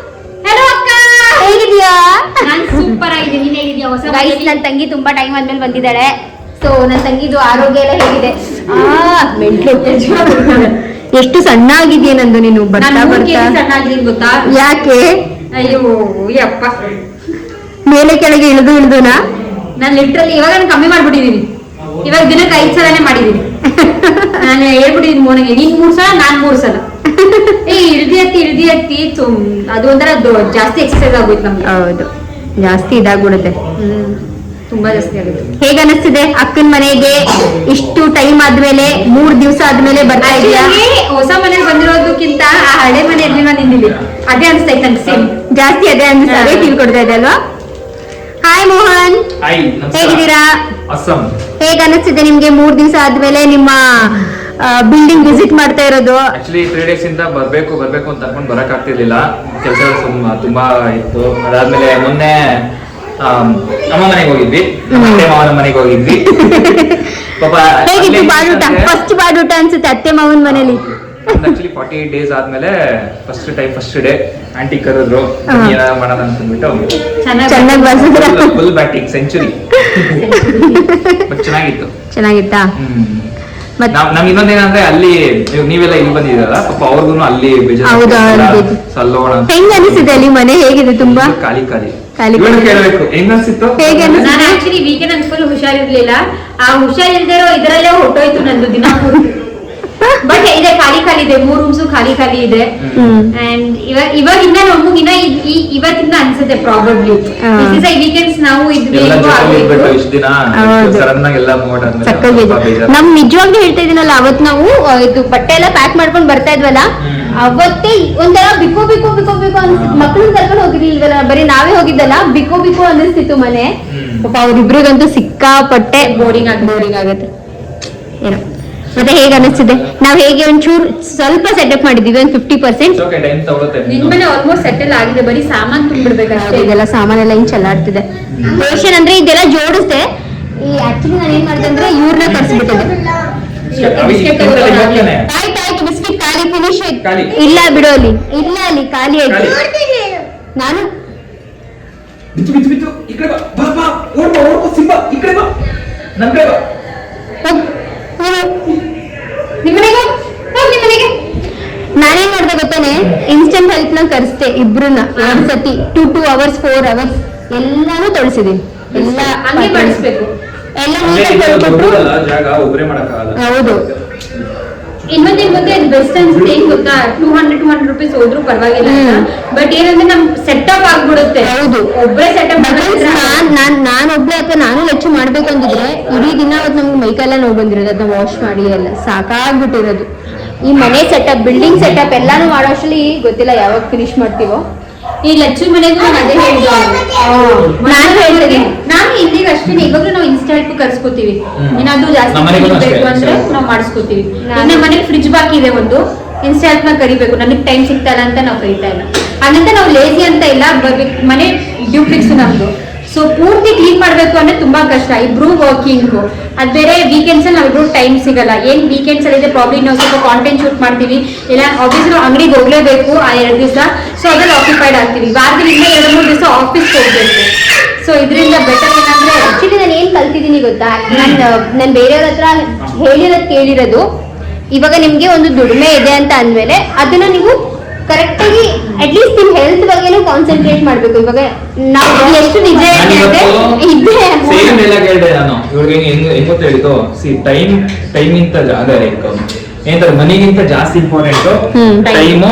ಹಲೋ ಅಕ್ಕ, ಹೇಗಿದ್ಯಾ? ನಾನು ಸೂಪರ್ ಆಗಿದ್ದೀನಿ. ನೀನು ಹೇಗಿದ್ಯಾ? ಹೊಸ ಗೈಸ್, ನನ್ನ ತಂಗಿ ತುಂಬಾ ಟೈಮ್ ಆದ್ಮೇಲೆ ಬಂದಿದ್ದಾಳೆ. ಸೊ ನನ್ನ ತಂಗಿದು ಆರೋಗ್ಯ ಎಲ್ಲ ಹೇಗಿದೆ? ಎಷ್ಟು ಸಣ್ಣ ಆಗಿದೆಯಾ ನಂದು ನೀನು? ಬರ್ತಾ ಬರ್ತಾ ಸಣ್ಣ ಆಗಿದ್ದೀನಿ ಗೊತ್ತಾ? ಯಾಕೆ? ಅಯ್ಯೋ ಯಪ್ಪ, ಮೇಲೆ ಕೆಳಗೆ ಇಳಿದುನಾ? ನಾನು ಲಿಟ್ರಲಿ ಇವಾಗ ನಾನು ಕಮ್ಮಿ ಮಾಡ್ಬಿಟ್ಟಿದ್ದೀನಿ. ಇವಾಗ ದಿನಕ್ಕೆ 5 ಸಲನೇ ಮಾಡಿದ್ದೀನಿ. ನಾನು ಹೇಳ್ಬಿಟ್ಟಿದ್ದೀನಿ ಮೋನಿಗೆ, ನೀನ್ 3 ಸಲ, ನಾನು 3 ಸಲ. ಇಳ್ದಿ ಹತ್ತಿ ಅದು ಒಂಥರ ಜಾಸ್ತಿ ಎಕ್ಸರ್ಸೈಸ್ ಆಗೋಯ್ತು ನಮ್ಗೆ. ಹೌದು, ಜಾಸ್ತಿ ಇದಾಗ್ಬಿಡುತ್ತೆ. ತುಂಬಾ ಜಾಸ್ತಿ ಆಗುತ್ತೆ. ಹೇಗ ಅನಿಸ್ತಿದೆ ಅಕ್ಕನ ಮನೆಗೆ ಇಷ್ಟು ಟೈಮ್ ಆದ್ಮೇಲೆ 3 ದಿವಸ ಆದ್ಮೇಲೆ ಬರ್ತಾ ಇದೆಯಾ? ಹೊಸ ಮನೆಗೆ ಬಂದಿರೋದಕ್ಕಿಂತ ಆ ಹಳೆ ಮನೆ ಇರ್ಲಿಲ್ಲ ನಿನ್ನಿಲ್ಲಿ, ಅದೇ ಅನಿಸ್ತೈತೆ ನಂಗೆ. ಸೇಮ್ ಜಾಸ್ತಿ ಅದೇ ಅದೇ ಫೀಲ್ ಕೊಡ್ತಾ ಇದೆ ಅಲ್ವಾ? ಹಾಯ್ ಮೋಹನ್, ಹೇಗಿದ್ದೀರಾ? ಹೇಗ ಅನಿಸ್ತಿದೆ ನಿಮ್ಗೆ 3 ದಿವಸ ಆದ್ಮೇಲೆ ನಿಮ್ಮ ಬಿಲ್ಡಿಂಗ್ ವಿಸಿಟ್ ಮಾಡ್ತಾ ಇರೋದು? ಆಕ್ಚುಲಿ 3 days ಇಂದ ಬರ್ಬೇಕು ಅಂತ ಅನ್ಕೊಂಡು ಬರಕ್ ಆಗ್ತಿರ್ಲಿಲ್ಲ. ಕೆಲಸ ತುಂಬಾ ಇತ್ತು. ಅದಾದ್ಮೇಲೆ ಮೊನ್ನೆ ಅಮ್ಮ ಮನೆಗೆ ಹೋಗಿದ್ವಿ, ಮಾವನ ಮನೆಗೆ ಹೋಗಿದ್ವಿ. ಪಾಪ ಹೇಗಿತ್ತು ಬಾಡೂಟ? ಫಸ್ಟ್ ಬಾಡೂಟ ಅನ್ಸುತ್ತೆ ಅತ್ತೆ ಮಾವನ ಮನೇಲಿ. ಆಕ್ಚುಲಿ 48 days ಆದ್ಮೇಲೆ ಫಸ್ಟ್ ಡೇ ಆಂಟಿ ಕರೆದ್ರು, ಏನಾರ ಮಾಡೋಣ ಅಂತಂದ್ಬಿಟ್ಟು ಚೆನ್ನಾಗಿ ಬರ್ಸಿದ್ರ? Full batting century. ಬಟ್ ಚೆನ್ನಾಗಿತ್ತಾ? ನಮ್ಗೆ ಇನ್ನೊಂದೇನಂದ್ರೆ ಅಲ್ಲಿ ನೀವೆಲ್ಲ ಇಲ್ಲಿ ಬಂದಿದ್ದೀರಲ್ಲ, ಪಾಪ ಅವ್ರಿಗೂ ಅಲ್ಲಿ ಸಲ್ಲೋಣ. ಹೆಂಗ್ ಅನಿಸಿದೆ ಅಲ್ಲಿ ಮನೆ? ಹೇಗಿದೆ? ತುಂಬಾ ಖಾಲಿ ಕೇಳಬೇಕು. ಹೆಂಗ್ ಅನ್ಸಿತ್ತು? ನಾನು ಆಕ್ಚುಲಿ ವೀಕೆಂಡ್ ನನ್ ಫುಲ್ ಹುಷಾರಿರ್ಲಿಲ್ಲ. ಆ ಹುಷಾರಿಲ್ದಿರೋ ಇದರಲ್ಲೇ ಹೊಟ್ಟೋಯ್ತು ನಂದು ದಿನ. ಬಟ್ ಇದೆ ಖಾಲಿ ಇದೆ, 3 rooms ಖಾಲಿ ಇದೆ. ಅಂಡ್ ಇವಾಗಿಂದ ನಮಗಿನ್ನ ಇವತ್ತಿಂದ ಅನ್ಸುತ್ತೆ ಪ್ರಾಬಬ್ಲಿ ವೀಕೆಂಡ್ಸ್ ನಾವು ನಮ್ ನಿಜವಾಗ್ಲೂ ಹೇಳ್ತಾ ಇದೀನಲ್ಲ, ಅವತ್ ನಾವು ಇದು ಬಟ್ಟೆ ಎಲ್ಲ ಪ್ಯಾಕ್ ಮಾಡ್ಕೊಂಡ್ ಬರ್ತಾ ಇದ್ವಲ್ಲ, ಅವತ್ತೇ ಒಂಥರ ಬಿಕೋ ಅನಿಸ್ತಿತ್ತು. ಮಕ್ಳನ್ನ ಕರ್ಕೊಂಡು ಹೋಗಿರ್ಲಿಲ್ವಲ್ಲ, ಬರೀ ನಾವೇ ಹೋಗಿದ್ದಲ್ಲ, ಬಿಕೋ ಅನಿಸ್ತಿತ್ತು ಮನೆ. ಪಾಪ ಅವ್ರಿಬ್ರಿಗಂತೂ ಸಿಕ್ಕಾಪಟ್ಟೆ ಬೋರಿಂಗ್ ಆಗತ್ತೆ ಏನೋ. ಮತ್ತೆ ಹೇಗೆ ಅನಿಸ್ತಿದೆ? ನಾವು ಹೇಗೆ ಒಂಚೂರು ಸ್ವಲ್ಪ ಸೆಟಪ್ ಮಾಡಿದೀವಿ, ಒಂದು 50%. ಓಕೆ, ಟೈಮ್ ತಗೊಳುತ್ತೆ. ನಿನ್ ಮನೆ ಆಲ್ಮೋಸ್ಟ್ ಸೆಟಲ್ ಆಗಿದೆ, ಬರೀ ಸಾಮಾನ್ ತುಂಬಿಡ್ಬೇಕಷ್ಟೇ. ಇದೆಲ್ಲ ಸಾಮಾನೆಲ್ಲ ಹಿಂಗ್ ಚೆಲ್ಲಾಡ್ತಿದೆ. ರೋಷನ್ ಅಂದ್ರೆ ಇದೆಲ್ಲ ಜೋಡಿಸ್ದೆ. ಈ ಆಕ್ಚುಲಿ ನಾನು ಏನ್ ಮಾಡ್ದೆ ಅಂದ್ರೆ ಇವ್ರನ್ನ ಕರ್ಸ್ಬಿಟ್ಟಿದ್ದೆ. ಆಯ್ತು ಬಿಸ್ಕಿಟ್ ಖಾಲಿ, ಫಿನಿಶ್ ಖಾಲಿ. ಇಲ್ಲ ಬಿಡು ಅಲ್ಲಿ, ಇಲ್ಲ ಅಲ್ಲಿ ಖಾಲಿ ಆಯ್ತು. ನಾನು ಬಿತ್ತು ಈ ಕಡೆ ಬಾ ಓಡ್ಬಾ ಸಿಂಬಾ ಈ ಕಡೆ ಬಾ, ನನ್ ಕಡೆ ಬಾ. ನಿಮ್ಮನೆಗೆ ನಾನೇನ್ ಮಾಡ್ದೆ ಗೊತ್ತೇನೆ, ಇನ್ಸ್ಟೆಂಟ್ ಹೆಲ್ಪ್ ನ ಕರೆಸ್ತೆ ಇಬ್ರನ್ನ 2 ಸತಿ 2 hours 4 hours ಎಲ್ಲಾನು ತೊಳ್ಸಿದೀನಿ. ಎಲ್ಲ ಹಂಗೆ ಮಾಡಿಸ್ಬೇಕು. ಎಲ್ಲ ನೀಟಾಗಿ ತೊಳ್ಕೊಟ್ರು. ಜಾಗ ಒಬ್ಬರೇ ಮಾಡಕ್ಕಾಗಲ್ಲ. ಹೌದು, ಇನ್ನೊಂದೇ ಮುಂದೆ ಬೆಸ್ಟ್ ಅನ್ಸುತ್ತೆ. ಏನ್ ಗೊತ್ತಾ, 200 rupees ಹೋದ್ರು ಪರವಾಗಿಲ್ಲ. ಬಟ್ ಏನಂದ್ರೆ ನಮ್ ಸೆಟಪ್ ಆಗ್ಬಿಡುತ್ತೆ. ಹೌದು. ಒಬ್ಬರೇ ಸೆಟಪ್ ನಾನೊಬ್ಳೆ ಅಥವಾ ನಾನು ಲೆಚ್ಚು ಮಾಡ್ಬೇಕು ಅಂತಿದ್ರೆ ಇಡೀ ದಿನ ಅವತ್ತು ನಮ್ಗೆ ಮೈಕೆಲ್ಲ ನೋವು ಬಂದಿರೋದು, ಅದನ್ನ ವಾಶ್ ಮಾಡಿ ಎಲ್ಲ ಸಾಕಾಗ್ಬಿಟ್ಟಿರೋದು. ಈ ಮನೆ ಸೆಟಪ್, ಬಿಲ್ಡಿಂಗ್ ಸೆಟಪ್ ಎಲ್ಲಾನು ಮಾಡೋ ಅಷ್ಟರಲ್ಲಿ ಗೊತ್ತಿಲ್ಲ ಯಾವಾಗ ಫಿನಿಶ್ ಮಾಡ್ತೀವೋ. ಈ ಲಚ್ಚು ಮನೆಗೂ ನಾನು ಅದೇ ಹೇಳಿದ್ದು. ನಾನು ಹೇಳ್ತೀನಿ, ನಾನು ಇಲ್ಲಿಗ ಅಷ್ಟೇ. ಇವಾಗಲೂ ನಾವು ಇನ್ಸ್ಟಾಲ್ಟ್ ಕರ್ಸ್ಕೊತೀವಿ. ಏನಾದ್ರು ಜಾಸ್ತಿ ನಮ್ಮನೆಗೂ ಬೇಕು ಅಷ್ಟೇ. ಅಂದ್ರೆ ನಾವು ಮಾಡಿಸ್ಕೊತೀವಿ. ನಮ್ಮ ಮನೇಲಿ ಫ್ರಿಜ್ ಬಾಕಿ ಇದೆ ಒಂದು, ಇನ್ಸ್ಟಾಲ್ಟ್ ನ ಕರಿಬೇಕು. ನನಗೆ ಟೈಮ್ ಸಿಗ್ತಲ್ಲ ಅಂತ ನಾವು ಕರಿತಾ ಇಲ್ಲ. ಹಾಗಂತ ನಾವು ಲೇಜಿ ಅಂತ ಇಲ್ಲ, ಮನೆ ಡ್ಯೂಪ್ಲಿಕ್ಸ್ ನಮ್ದು. ಸೊ ಪೂರ್ತಿ ಕ್ಲೀನ್ ಮಾಡ್ಬೇಕು ಅಂದ್ರೆ ತುಂಬಾ ಕಷ್ಟ. ಇಬ್ರು ವರ್ಕಿಂಗ್, ಅದ್ ಬೇರೆ ವೀಕೆಂಡ್ಸ್ ಅಲ್ಲಿ ನಾವಿಬ್ರು ಟೈಮ್ ಸಿಗಲ್ಲ. ಏನ್ ವೀಕೆಂಡ್ಸ್ ಅಲ್ಲಿ ಇದೆ ಪ್ರಾಬ್ಲಮ್, ನಾವು ಸ್ವಲ್ಪ ಕಾಂಟೆಂಟ್ ಶೂಟ್ ಮಾಡ್ತೀವಿ, ಇಲ್ಲ ಆಫೀಸ್ ನಾವು ಅಂಗಡಿಗೆ ಹೋಗ್ಲೇಬೇಕು ಆ 2 ದಿವಸ. ಸೊ ಅದ್ರಲ್ಲಿ ಆಕ್ಯುಪೈಡ್ ಆಗ್ತೀವಿ. ವಾರದಿಂದ 2-3 ದಿವಸ ಆಫೀಸ್ ಹೋಗ್ಬೇಕು. ಸೊ ಇದರಿಂದ ಬೆಟರ್ ಏನಂದ್ರೆ, ಆಕ್ಚುಲಿ ನಾನು ಏನ್ ಕಲ್ತಿದ್ದೀನಿ ಗೊತ್ತಾ, ನಾನು ಬೇರೆಯವ್ರ ಹತ್ರ ಹೇಳಿರೋದು ಕೇಳಿರೋದು, ಇವಾಗ ನಿಮ್ಗೆ ಒಂದು ದುಡಿಮೆ ಇದೆ ಅಂತ ಅಂದ್ಮೇಲೆ ಅದನ್ನ ನೀವು ಕರೆಕ್ಟ್ ಆಗಿ ಅಟ್ಲೀಸ್ಟ್ ನಿಮ್ ಹೆಲ್ತ್ ಬಗ್ಗೆನೂ ಕಾನ್ಸಂಟ್ರೇಟ್ ಮಾಡ್ಬೇಕು. ಇವಾಗ ನಾವು ಎಷ್ಟು ನಿಜ ಇದೆ ಸೇಮ್ ಎಲ್ಲ ಕೇಳಿದೆ ನಾನು ಇವ್ರಿಗೆ. ಹೆಂಗ್ ಗೊತ್ತ ಹೇಳಿದ್ದು, ಟೈಮ್ ಇಂತ ಅದೇ ಲೈಕ್ ಏನಂತಾರೆ, ಮನಿಗಿಂತ ಜಾಸ್ತಿ ಇಂಪಾರ್ಟೆಂಟ್ ಟೈಮು,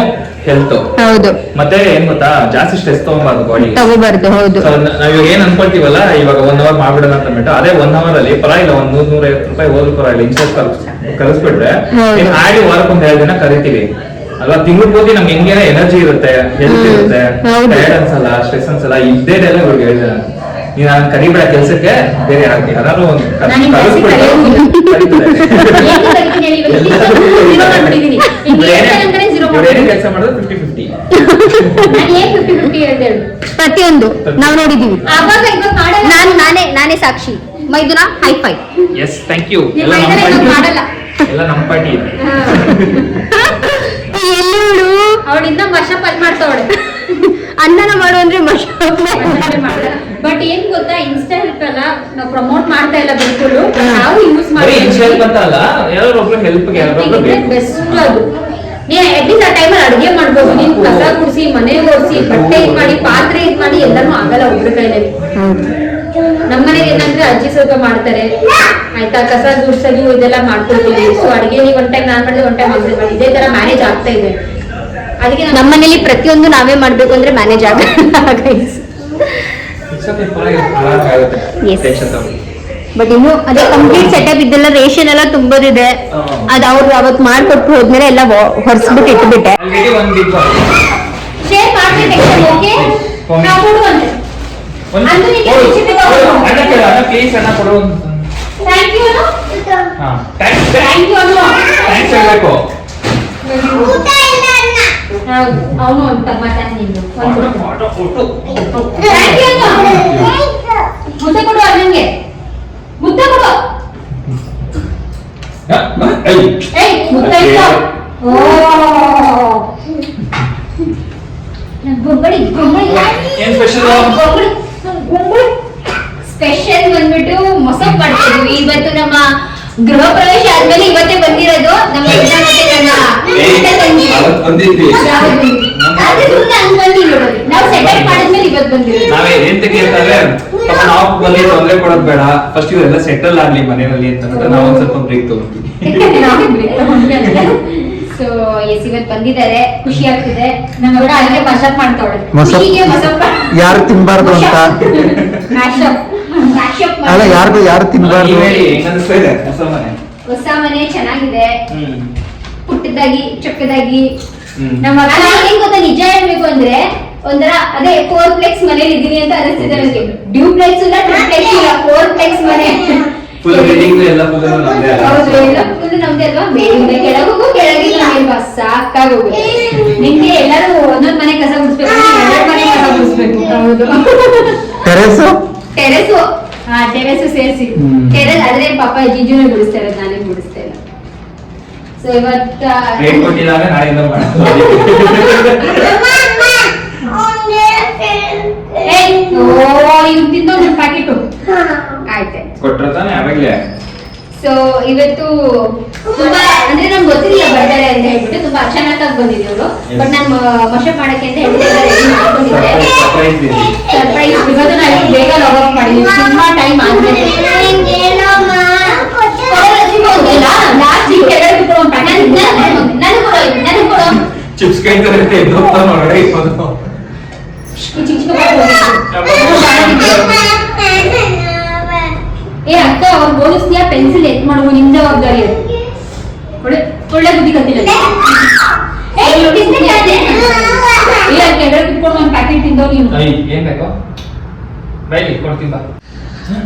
ಹೆಲ್ತ್. ಹೌದು, ಮತ್ತೆ ಏನ್ ಗೊತ್ತಾ, ಜಾಸ್ತಿ ಸ್ಟ್ರೆಸ್ ತಗೋಬಾರ್ದು ಬಾಡಿ. ತಗೋಬಾರ್ದು. ಹೌದು, ನಾವ್ ಇವಾಗ ಏನ್ ಅನ್ಕೊಳ್ತೀವಲ್ಲ, ಇವಾಗ 1 hour ಮಾಡ್ಬಿಡೋಣ ಅಂತ ಅಂದ್ಬಿಟ್ಟು, ಅದೇ 1 hour ಅಲ್ಲಿ ಪರವಾಗಿಲ್ಲ, 100-150 ರೂಪಾಯಿ ಹೋದ್ರು ಪರವಾಗಿಲ್ಲ, ಇನ್ಸ್ಟೆಂಟ್ ಕಳಿಸ್ಬಿಟ್ರೆ ಆಡಿ ವಾರಕ್ಕೊಂದ್ 2 ದಿನ ಕರಿತೀವಿ ಅಲ್ವಾ. ತಿಂಗಳು ಪೂರ್ತಿ ನಮ್ಗೆ ಹೆಂಗೆ ಎನರ್ಜಿ ಇರುತ್ತೆ, ಹೆಲ್ತ್ ಇರುತ್ತೆ, ಟೈರ್ಡ್ ಅನ್ಸಲ್ಲ, ಸ್ಟ್ರೆಸ್ ಅನ್ಸಲ್ಲ. ಇದ್ದೇದೆಲ್ಲ ಇವ್ರಿಗೆ ಹೇಳಿದೆ ನಾನು, ನೀನ್ ನಾನು ಕರಿಬೇಡ ಕೆಲ್ಸಕ್ಕೆ, ಬೇರೆ ಯಾರು ಒಂದು ಕೆಲಸ ಮಾಡಿದ್ರೆ 50-50. ಪ್ರತಿಯೊಂದು ನಾವು ನೋಡಿದೀವಿ. ನಾನೇ ಸಾಕ್ಷಿ. ಮೈದುನ ಹೈ-ಫೈ. Yes, thank you. ಎಲ್ಲ ನಮ್ಮ ಪಾರ್ಟಿ ಇದೆ. ಎಲ್ಲೋಳು ಅವಳಿಂದ ಮಶಪ್ ಅಲ್ಲಿ ಮಾಡ್ತಾವಳೆ. ಅನ್ನನ ಮಾಡು ಅಂದ್ರೆ ಮಶಪ್. ಬಟ್ ಏನ್ ಗೊತ್ತಾ, ಇನ್ಸ್ಟಾ ಹೆಲ್ಪ್ ಅಲ್ಲ ನಾವು ಪ್ರಮೋಟ್ ಮಾಡ್ತಾ ಇಲ್ಲ ಬಿಲ್ಕುಲ್. ನಾವು ಯೂಸ್ ಇನ್ಸ್ಟಾಲ್ ಅಂತ ಅಲ್ಲ, ಯಾರೊಬ್ರು ಹೆಲ್ಪ್ಗೆ ಯಾರೊಬ್ರು ಬೇಕು. ಬೆಸ್ಟ್ ಅದು. ನೀ ಅಟ್ಲೀಸ್ಟ್ ಆ ಟೈಮಲ್ಲಿ ಅಡುಗೆ ಮಾಡ್ಬೋದು. ನೀನ್ ಕಸ ಗುಡಿಸಿ, ಮನೆ ಓಡಿಸಿ, ಬಟ್ಟೆ ಇದ್ ಮಾಡಿ, ಪಾತ್ರೆ ಇದ್ ಮಾಡಿ ಎಲ್ಲಾನು ಆಗಲ್ಲ ಒಬ್ರ ಕೈಯಲ್ಲಿ. ನಮ್ಮನೇಲಿ ಏನಂದ್ರೆ ಅಜ್ಜಿ ಸ್ವಲ್ಪ ಮಾಡ್ತಾರೆ ಆಯ್ತಾ, ಕಸ ಗುಡ್ಸೋದು ಇದೆಲ್ಲ ಮಾಡ್ಕೊಳ್ತೀವಿ. ಸೊ ಅಡಿಗೆ ನೀವು ಒನ್ ಟೈಮ್ ನಾನ್ ಮಾಡಿದ್ರೆ ಒನ್ ಟೈಮ್ ಅಜ್ಜಿ ಮಾಡಿ, ಇದೇ ತರ ಮ್ಯಾನೇಜ್ ಆಗ್ತಾ ಇದೆ. ಅದಕ್ಕೆ ನಮ್ಮನೇಲಿ ಪ್ರತಿಯೊಂದು ನಾವೇ ಮಾಡ್ಬೇಕು ಅಂದ್ರೆ ಮ್ಯಾನೇಜ್ ಆಗಲ್ಲ. ಬಟ್ ಇನ್ನು ಅದೇ ಕಂಪ್ಲೀಟ್ ಸೆಟಪ್ ಇದೆಲ್ಲ ರೇಷನ್ ಎಲ್ಲ ತುಂಬೋದಿದೆ. ಅದ್ ಅವ್ರು ಅವತ್ತು ಮಾಡ್ಕೊಟ್ಟು ಹೋದ್ಮೇಲೆ ಎಲ್ಲ ಹೊರಿಸ್ಬಿಟ್ಟು ಇಟ್ಬಿಟ್ಟೆ. ಶೇರ್ ಮಾಡ್ಬೇಕು. ಓಕೆ, ನಾವು ಕೊಡುವಂತೆ. ಅವನು ಅಂತ ಮುದ್ದೆ ಕೊಡು, ಅಣ್ಣಂಗೆ ಮುದ್ದೆ ಕೊಡು. ಮುದ್ದೆ ಗೊಬ್ಬಳಿ ಸ್ಪೆಷಲ್ ಬಂದ್ಬಿಟ್ಟು ಮೊಸಪ್ ಮಾಡ್ತಿದ್ವಿ. ಇವತ್ತು ನಮ್ಮ ಗೃಹ ಪ್ರವೇಶ ಆದ್ಮೇಲೆ ಇವತ್ತೇ ಬಂದಿರೋದು. ನಮ್ಮ ನಾವು ಸೆಟಪ್ ಮಾಡಿದ್ಮೇಲೆ ಇವತ್ತು ಬಂದಿರೋದು. ನಾವೇ ಏನ್ ತೆಗಿತಾರೆ, ನಾವು ಬಂದು ತೊಂದರೆ ಕೊಡೋದ್ ಬೇಡ, ಫಸ್ಟ್ ಇವರೆಲ್ಲ ಸೆಟಲ್ ಆಗ್ಲಿ ಮನೆಯಲ್ಲಿ ಅಂತ ನಾವು ಒಂದ್ ಸ್ವಲ್ಪ ಬ್ರೇಕ್ ತಗೊಂಡ್ವಿ. ಸೊ ಎಸ್, ಇವತ್ತು ಬಂದಿದ್ದಾರೆ, ಖುಷಿ ಆಗ್ತಿದೆ. ನಮ್ಮ ಅಲ್ಲಿಗೆ ಮಶಪ್ ಮಾಡ್ತಾವಳೆ. ಯಾರು ತಿನ್ಬಾರ್ದು ಅಂತ ಅಲ್ಲ, ಯಾರು ತಿನ್ಬಾರ್ದು. ಹೊಸ ಮನೆ ಚೆನ್ನಾಗಿದೆ, ಪುಟ್ಟದಾಗಿ ಚೊಕ್ಕದಾಗಿ. ನಮ್ಮ ಏನ್ ಗೊತ್ತಾ, ನಿಜ ಹೇಳ್ಬೇಕು ಅಂದ್ರೆ ಒಂಥರ ಅದೇ 4 ಪ್ಲೆಕ್ಸ್ ಮನೇಲಿ ಇದೀನಿ ಅಂತ ಅನಿಸ್ತಿದೆ ನನಗೆ. ಡ್ಯೂಪ್ಲೆಕ್ಸ್ ಇಲ್ಲ, ಟ್ರಿಪ್ಲೆಕ್ಸ್ ಇಲ್ಲ, 4 ಪ್ಲೆಕ್ಸ್ ಮನೆ. ಫುಲ್ ರೀಡಿಂಗ್ ಎಲ್ಲ ಫುಲ್ ನಮ್ದೇ ಅಲ್ಲ. ಹೌದು, ಎಲ್ಲ ಫುಲ್ ನಮ್ದೇ ಅಲ್ವಾ? ಮೇಲಿಂದ ಕೆಳಗೂ ಕೆಳಗಿಂದ ಮೇಲ್ವಾ ಸಾಕಾಗೋಗುತ್ತೆ. ನಿಮ್ಗೆ ಎಲ್ಲರೂ ಒಂದೊಂದ್ ಮನೆ ಕಸ ಗುಡಿಸ್ಬೇಕು, ಎರಡ್ ಮನೆ ಕಸ ಗುಡಿಸ್ಬೇಕು. ಹೌದು. ಟೆರೆಸು ಟೆರೆಸು ಟೆರೆಸು ಸೇರಿಸಿ ಟೆರೆಸ್ ಆದ್ರೆ ಪಾಪ ಜಿಜುನೇ ಗುಡಿಸ್ತಾ ಇರೋದು, ನಾನೇ ಗುಡಿಸ್ತಾ ಇಲ್ಲ. ಸೊ ಇವತ್ತ ರೇಟ್ ಕೊಟ್ಟಿದಾಗ ನಾಳೆಯಿಂದ ಮಾಡೋದು. ಇವ್ ತಿಂದು ಒಂದು ಪ್ಯಾಕೆಟ್ ಆಯ್ತೆ. ಕೊಟ್ರ ತಾನೆ ಅವಾಗ್ಲೇ. ಸೊ ಇವತ್ತು ತುಂಬಾ ಅಂದ್ರೆ ನಮ್ಗೆ ಗೊತ್ತಿರಲಿಲ್ಲ ಬರ್ತಾರೆ ಅಂತ ಹೇಳ್ಬಿಟ್ಟು ತುಂಬಾ ಅಚಾನಕ್ ಬಂದಿದ್ದೆ ಅವರು. ಬಟ್ ನಾನು ಮಶಪ್ ಮಾಡಕ್ಕೆ ಅಂತ ಹೇಳ್ಬಿಟ್ಟು ರೆಡಿ ಮಾಡ್ಕೊಂಡಿದ್ದೆ. ಸರ್ಪ್ರೈಸ್ ಇದೆ. ಸರ್ಪ್ರೈಸ್ ಇವತ್ತು ನಾನು ಬೇಗ ಲಾಗ್ ಆಫ್ ಮಾಡಿದ್ದೀನಿ, ತುಂಬಾ ಟೈಮ್ ಆದ್ಮೇಲೆ. ಚಿಪ್ಸ್ ಕೈ ತರುತ್ತೆ ಹೊರಗಡೆ ಇರೋದು. ಏ ಅಕ್ಕ ಅವ್ರು ಬೋಲಿಸ್ತೀಯ ಪೆನ್ಸಿಲ್ ಎತ್ ಮಾಡುವ ನಿಮ್ ಜವಾಬ್ದಾರಿ ಅದು. ಒಳ್ಳೆ ಬುದ್ಧಿ ಕತ್ತಿಲ್ಲ. ಕುತ್ಕೊಂಡು ಒಂದು ಪ್ಯಾಕೆಟ್ ತಿಂದವ್ ನೀವು. ಏನ್ ಬೇಕು ಬೈಲಿ ಕೊಡ್ತೀನಿ ಬಾ.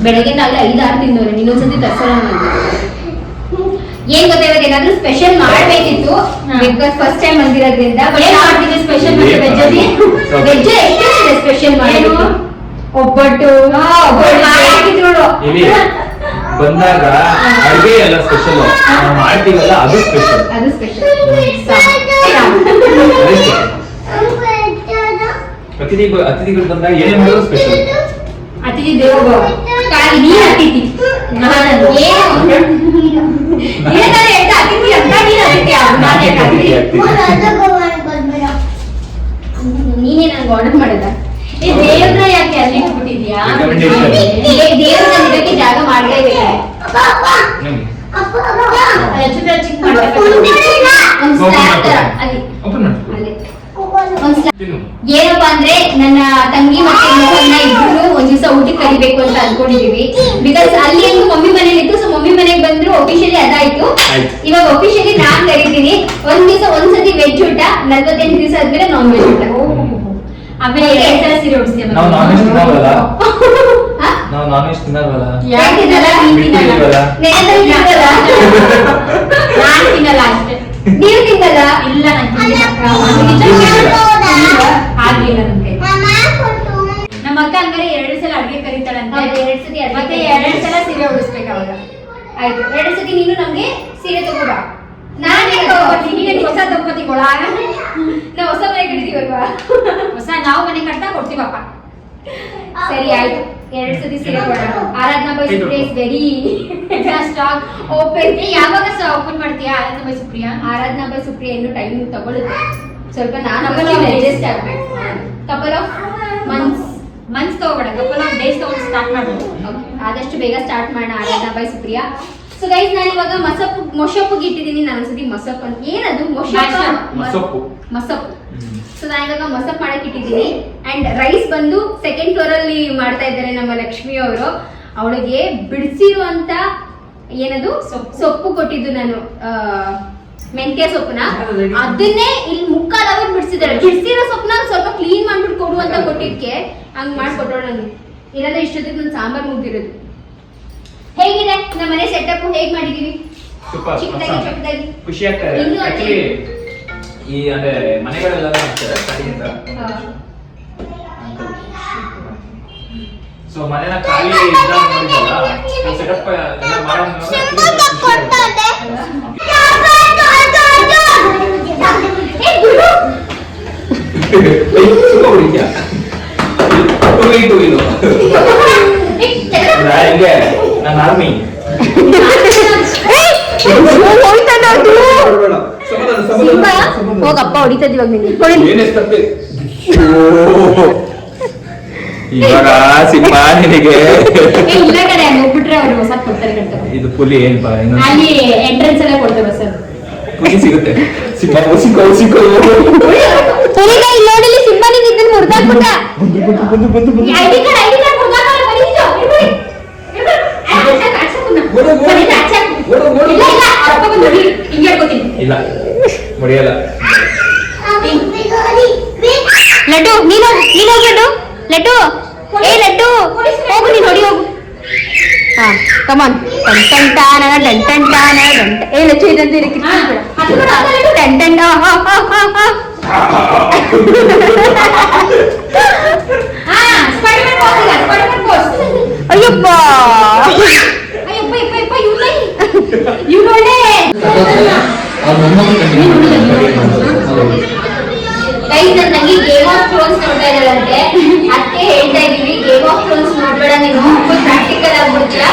ಬೆಳಗ್ಗೆ ನಾಳೆ 5-6 ತಿಂದವ್ರೆ, ಇನ್ನೊಂದ್ಸತಿ ತರ್ಸಲ್ಲ ನಾನು. ಏನ್ ಗೊತ್ತಾ, ಇವತ್ತು ಏನಾದ್ರೂ ಸ್ಪೆಷಲ್ ಮಾಡ್ಬೇಕಿತ್ತು ಬಿಕಾಸ್ ಫಸ್ಟ್ ಟೈಮ್ ಬಂದಿರೋದ್ರಿಂದ. ಏನ್ ಮಾಡ್ತಿದ್ದೆ ಸ್ಪೆಷಲ್? ವೆಜ್ ಅಲ್ಲಿ ವೆಜ್ ಎಷ್ಟಿದೆ ಸ್ಪೆಷಲ್ ಮಾಡೋದು? ಒಬ್ಬಟ್ಟು ಹಾಕಿದ್ರು ನೋಡು. ಇಲ್ಲಿ ಬಂದಾಗ ಅಡುಗೆ ಎಲ್ಲ ಸ್ಪೆಷಲ್, ನಾವು ಮಾಡ್ತೀವಲ್ಲ ಅದು ಸ್ಪೆಷಲ್. ಅದು ಸ್ಪೆಷಲ್. ಅತಿಥಿಗಳು ಬಂದಾಗ ಏನೇ ಮಾಡೋದು ಸ್ಪೆಷಲ್. ಅತಿಥಿ ದೇವೋಭವ. ಕಾಲಿ ನೀನ್ ಅತಿಥಿ, ನಾನಲ್ಲ. ಅತಿಥಿ ಅಂತ ನೀನ್ ಅತಿಥಿ. ನೀನೇ ನಂಗೆ ಆರ್ಡರ್ ಮಾಡಿದ. ದೇವ್ರನ್ನ ಯಾಕೆ ಅಲ್ಲಿ ಇಟ್ಬಿಟ್ಟಿದ್ಯಾ? ದೇವ್ರ ಇದಕ್ಕೆ ಜಾಗ ಮಾಡ್ಲೇಬೇಕು. ಏನಪ್ಪಾ ಅಂದ್ರೆ ನನ್ನ ತಂಗಿ ಮತ್ತೆ ಮೋಹನ್ನ ಇಬ್ರು ಒಂದ್ ದಿವಸ ಊಟಕ್ಕೆ ಕರಿಬೇಕು ಅಂತ ಅನ್ಕೊಂಡಿದೀವಿ. ಬಿಕಾಸ್ ಅಲ್ಲಿ ಹೆಂಗ್ ಮಮ್ಮಿ ಮನೇಲಿ ಇತ್ತು, ಸೊ ಮಮ್ಮಿ ಮನೆಗೆ ಬಂದ್ರು ಅಫಿಷಿಯಲಿ ಅದಾಯ್ತು. ಇವಾಗ ಅಫಿಷಿಯಲಿ ನಾನ್ ಕರಿತೀನಿ. ಒಂದ್ ದಿವಸ ಒಂದ್ಸತಿ ವೆಜ್ ಊಟ, 48 ದಿವಸ ಆದ್ಮೇಲೆ ನಾನ್ ವೆಜ್ ಊಟ. ಆಮೇಲೆ 2 ಸಲ ಸೀರೆ ಉಡಿಸ್ತೀವಿ. ನಾವು ನಾನ್ ವೆಜ್ ತಿನ್ನಲ್ವಲ್ಲ. ನಾವು ನಾನ್ ವೆಜ್ ತಿನ್ನಲ್ವಲ್ಲ. ಯಾಕೆ ತಿನ್ನಲ್ಲ? ನೀನ್ ತಿನ್ನಲ್ಲ. ನಾನ್ ತಿನ್ನಲ್ಲ ಅಷ್ಟೇ. ನೀವು ತಿನ್ನಲ್ಲ? ಇಲ್ಲ ನಾನು ಆಗ್ಲಿಲ್ಲ ನನ್ಗೆ. ನಮ್ಮ ಅಕ್ಕ ಹಂಗಾರೆ 2 ಸಲ ಅಡ್ಗೆ ಕರೀತಾಳಂತೆ. 2 ಸತಿ ಮತ್ತೆ 2 ಸಲ ಸೀರೆ ಉಡಿಸ್ಬೇಕು ಅವಾಗ. ಆಯ್ತು, 2 ಸತಿ ನೀನು ನಮ್ಗೆ ಸೀರೆ ತಗೋಬಾ. ನಾನೇ ನೀನೇನು ಹೊಸ ದಂಪತಿಗಳ? ನಾವು ಹೊಸ ಮನೆ ಕಟ್ಟಿದೀವಲ್ವಾ? ಹೊಸ ನಾವು ಮನೆ ಕಟ್ತಾ ಕೊಡ್ತೀವಪ್ಪ. ಸರಿ ಆಯ್ತು, 2 ಸತಿ ಸೀರೆ ಕೊಡೋಣ. Aradhana by Supriya is very stock open. ಯಾವಾಗ ಓಪನ್ ಮಾಡ್ತೀಯಾ ಆರಾಧನಾ ಬೈ ಸುಪ್ರಿಯಾ? ಆರಾಧನಾ ಬೈ ಸುಪ್ರಿಯಾ ಇನ್ನು ಟೈಮ್ ತಗೊಳುತ್ತೆ ಸ್ವಲ್ಪ. ನಾನು ಅಡ್ಜಸ್ಟ್ ಆಗ್ಬೇಕು. ಕಪಲ್ ಆಫ್ ಮಂತ್ಸ್ ತಗೋಬೇಡ, ಕಪಲ್ ಆಫ್ ಡೇಸ್ ತಗೊಂಡು ಸ್ಟಾರ್ಟ್ ಮಾಡ್ಬೋದು. ಆದಷ್ಟು ಬೇಗ ಸ್ಟಾರ್ಟ್ ಮಾಡೋಣ Aradhana by Supriya. So guys, ನಾನು ಇವಾಗ ಮೊಸಪ್ಪಿಗೆ ಇಟ್ಟಿದ್ದೀನಿ. ನಾನು ಒಂದ್ಸತಿ ಮೊಸಪ್ಪು ಅಂತ ಏನದು ಮೊಸಪ್ಪು. ಮೊಸಪ್ಪು. ಸೊ ನಾನು ಇವಾಗ ಮೊಸಪ್ಪು ಮಾಡಕ್ ಇಟ್ಟಿದ್ದೀನಿ. ಅಂಡ್ ರೈಸ್ ಬಂದು 2nd ಫ್ಲೋರ್ ಅಲ್ಲಿ ಮಾಡ್ತಾ ಇದ್ದಾರೆ ನಮ್ಮ ಲಕ್ಷ್ಮಿ ಅವರು. ಅವಳಿಗೆ ಬಿಡಿಸಿರುವಂತ ಏನದು ಸೊಪ್ಪು ಕೊಟ್ಟಿದ್ದು ನಾನು, ಮೆಂತ್ಯ ಸೊಪ್ಪನ್ನ. ಅದನ್ನೇ ಇಲ್ಲಿ 3/4 ಅವರ್ ಬಿಡಿಸಿದ್ದಾರೆ. ಬಿಡಿಸಿರೋ ಸೊಪ್ಪನ್ನ ಸ್ವಲ್ಪ ಕ್ಲೀನ್ ಮಾಡ್ಬಿಟ್ಟು ಕೊಡು ಅಂತ ಕೊಟ್ಟಿದ್ಕೆ ಹಂಗ್ ಮಾಡ್ಕೊಟ್ಟೋಳು ನಾನು. ಇಲ್ಲಾಂದ್ರೆ ಇಷ್ಟೊತ್ತಿಗೆ ನಾನು ಸಾಂಬಾರ್ ಮುಗ್ದಿರೋದು. ಹೇಗಿದೆ ನಮ್ಮ ಮನೆ ಸೆಟಪ್? ಹೇಗ್ ಮಾಡಿದೀವಿ? ಚಿಕ್ಕದಾಗಿ ಚೊಕ್ಕದಾಗಿ ಖುಷಿ ಆಗ್ತದೆ. ಆಕ್ಚುಲಿ ಈ ಅಂದ್ರೆ ಮನೆಗಳೆಲ್ಲ ಕಡೆಯಿಂದ ಸೊ ಮನೆನ ಖಾಲಿ ಇದ್ದಾಗ ನೋಡಿದಲ್ಲ, ಸೆಟಪ್ ಎಲ್ಲ ಮಾಡೋದು ಹಿಂಗೆ ನನ್ನ ಆರ್ಮಿ ಹೋಗಪ್ಪ ಹೊಡಿತದ ಇವಾಗ ಇವಾಗ ಸಿಂಹ ನಿನಗೆ ಇಲ್ಲ ಕಡೆ ಹೋಗ್ಬಿಟ್ರೆ ಅವ್ರು ಹೊಸ ಕೊಡ್ತಾರೆ ಕಟ್ತಾರೆ. ಇದು ಪುಲಿ ಏನ್ಪ ಅಲ್ಲಿ ಎಂಟ್ರೆನ್ಸ್ ಎಲ್ಲ ಕೊಡ್ತಾರೆ ಸರ್. ಪುಲಿ ಸಿಗುತ್ತೆ. ಸಿಂಹ ಸಿಕ್ಕೋ ನೋಡಿ ಸಿಂಹ ಇದನ್ನ ಮುರ್ದಾಕ್ಬಿಟ್ಟ. ID card ಮುರ್ದಾಕಲ್ಲ ಬರೀತು. ಇಲ್ಲ ಮುಡಿಯಲ್ಲ. ಲಡ್ಡು ನೀನು ಹೋಗ್ ಲಡ್ಡು. ಲಡ್ಡು ಏ ಲಡ್ಡು ಹೋಗು, ನೀನು ಹೊಡಿ ಹೋಗು. ಹಾ ಕಮಾನ್ ಟನ್ ಟಾನ ಡನ್ ಟನ್ ಟಾನ ಡನ್ ಏ ಲಚ್ಚು ಇದಂತ ಇದಕ್ಕೆ ಟನ್ ಟನ್ ಅಯ್ಯಪ್ಪ ನನಗೆ ಗೇಮ್ ಆಫ್ ಥ್ರೋನ್ಸ್ ನೋಡ್ತಾ ಇದ್ದಾರಂತೆ. ಅದಕ್ಕೆ ಹೇಳ್ತಾ ಇದೀವಿ ಗೇಮ್ ಆಫ್ ಥ್ರೋನ್ಸ್ ನೋಡ್ಬೇಡ ನೀನು, ಪ್ರಾಕ್ಟಿಕಲ್ ಆಗ್ಬಿಡ್ತೀಯ.